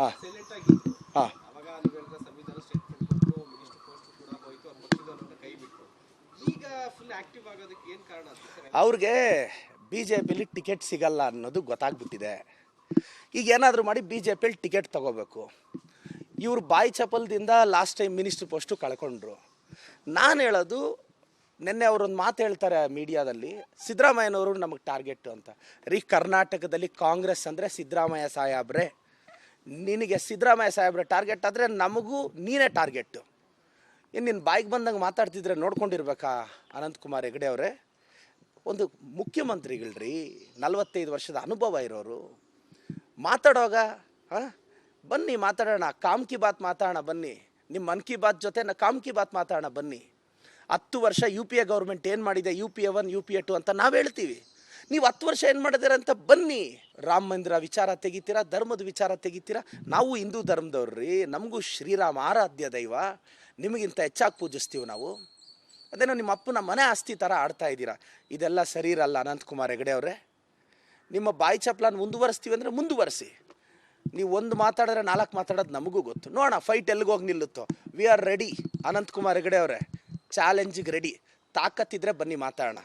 ಹಾಂ ಸೈಲೆಂಟ್ ಆಗಿದ್ರು. ಹಾಂ ಅವಾಗ ನೀವು ಹೇಳಿದ ಸಂವಿಧಾನ ಸ್ಟೇಟ್ಮೆಂಟ್ ಕೊಟ್ಟು ಮಿನಿಸ್ಟರ್ ಪೋಸ್ಟ್ ಕೂಡ ಹೋಯ್ತು, ಅವ್ರ ಪಕ್ಷದವರನ್ನ ಕೈ ಬಿಟ್ಟು ಈಗ ಫುಲ್ ಆಕ್ಟಿವ್ ಆಗೋದಕ್ಕೆ ಏನು ಕಾರಣ ಅಂತ ಸರ್? ಅವ್ರಿಗೆ ಬಿ ಜೆ ಪಿಲಿ ಟಿಕೆಟ್ ಸಿಗಲ್ಲ ಅನ್ನೋದು ಗೊತ್ತಾಗ್ಬಿಟ್ಟಿದೆ. ಈಗ ಏನಾದರೂ ಮಾಡಿ ಬಿ ಜೆ ಪಿಲಿ ಟಿಕೆಟ್ ತೊಗೋಬೇಕು. ಇವರು ಬಾಯಿ ಚಪಲದಿಂದ ಲಾಸ್ಟ್ ಟೈಮ್ ಮಿನಿಸ್ಟ್ರ್ ಪೋಸ್ಟು ಕಳ್ಕೊಂಡ್ರು. ನಾನು ಹೇಳೋದು, ನಿನ್ನೆ ಅವರೊಂದು ಮಾತು ಹೇಳ್ತಾರೆ ಮೀಡಿಯಾದಲ್ಲಿ, ಸಿದ್ದರಾಮಯ್ಯನವರು ನಮಗೆ ಟಾರ್ಗೆಟ್ ಅಂತ. ರೀ, ಕರ್ನಾಟಕದಲ್ಲಿ ಕಾಂಗ್ರೆಸ್ ಅಂದರೆ ಸಿದ್ದರಾಮಯ್ಯ ಸಾಹೇಬ್ರೆ. ನಿನಗೆ ಸಿದ್ದರಾಮಯ್ಯ ಸಾಹೇಬ್ರೆ ಟಾರ್ಗೆಟ್ ಆದರೆ ನಮಗೂ ನೀನೇ ಟಾರ್ಗೆಟ್ಟು. ಇನ್ನು ನಿನ್ನ ಬಾಯಿಗೆ ಬಂದಂಗೆ ಮಾತಾಡ್ತಿದ್ರೆ ನೋಡ್ಕೊಂಡಿರ್ಬೇಕಾ ಅನಂತಕುಮಾರ್ ಹೆಗಡೆ ಅವರೇ? ಒಂದು ಮುಖ್ಯಮಂತ್ರಿಗಳ್ರಿ, 45 ವರ್ಷದ ಅನುಭವ ಇರೋರು ಮಾತಾಡೋವಾಗ ಬನ್ನಿ ಮಾತಾಡೋಣ, ಕಾಮ್ ಕಿ ಬಾತ್ ಮಾತಾಡೋಣ ಬನ್ನಿ, ನಿಮ್ಮ ಮನ್ ಕಿ ಬಾತ್ ಜೊತೆ ಕಾಮ್ ಕಿ ಬಾತ್ ಮಾತಾಡೋಣ ಬನ್ನಿ. 10 ವರ್ಷ ಯು ಪಿ ಎ ಗೌರ್ಮೆಂಟ್ ಏನು ಮಾಡಿದೆ, UPA 1 UPA 2 ಅಂತ ನಾವು ಹೇಳ್ತೀವಿ. ನೀವು 10 ವರ್ಷ ಏನು ಮಾಡಿದ್ದೀರ ಅಂತ ಬನ್ನಿ. ರಾಮ ಮಂದಿರ ವಿಚಾರ ತೆಗಿತೀರಾ, ಧರ್ಮದ ವಿಚಾರ ತೆಗಿತೀರಾ. ನಾವು ಹಿಂದೂ ಧರ್ಮದವ್ರಿ, ನಮಗೂ ಶ್ರೀರಾಮ ಆರಾಧ್ಯ ದೈವ, ನಿಮಗಿಂತ ಹೆಚ್ಚಾಗಿ ಪೂಜಿಸ್ತೀವಿ ನಾವು. ಅದೇನೋ ನಿಮ್ಮ ಅಪ್ಪನ ಮನೆ ಆಸ್ತಿ ಥರ ಆಡ್ತಾ ಇದ್ದೀರಾ. ಇದೆಲ್ಲ ಸರಿ ಇರಲ್ಲ ಅನಂತಕುಮಾರ್ ಹೆಗಡೆ ಅವರೇ. ನಿಮ್ಮ ಬಾಯಿ ಚಪ್ಪಲನ್ನು ಮುಂದುವರಿಸ್ತೀವಿ ಅಂದರೆ ಮುಂದುವರಿಸಿ. ನೀವು ಒಂದು ಮಾತಾಡಿದ್ರೆ 4 ಮಾತಾಡೋದು ನಮಗೂ ಗೊತ್ತು. ನೋಡೋಣ ಫೈಟ್ ಎಲ್ಲಿಗೆ ಹೋಗಿ ನಿಲ್ಲುತ್ತೋ. We are ready. Anantkumar Hegde ಅವರೇ, ಚಾಲೆಂಜಿಗೆ ರೆಡಿ. ತಾಕತ್ತಿದ್ರೆ ಬನ್ನಿ ಮಾತಾಡೋಣ.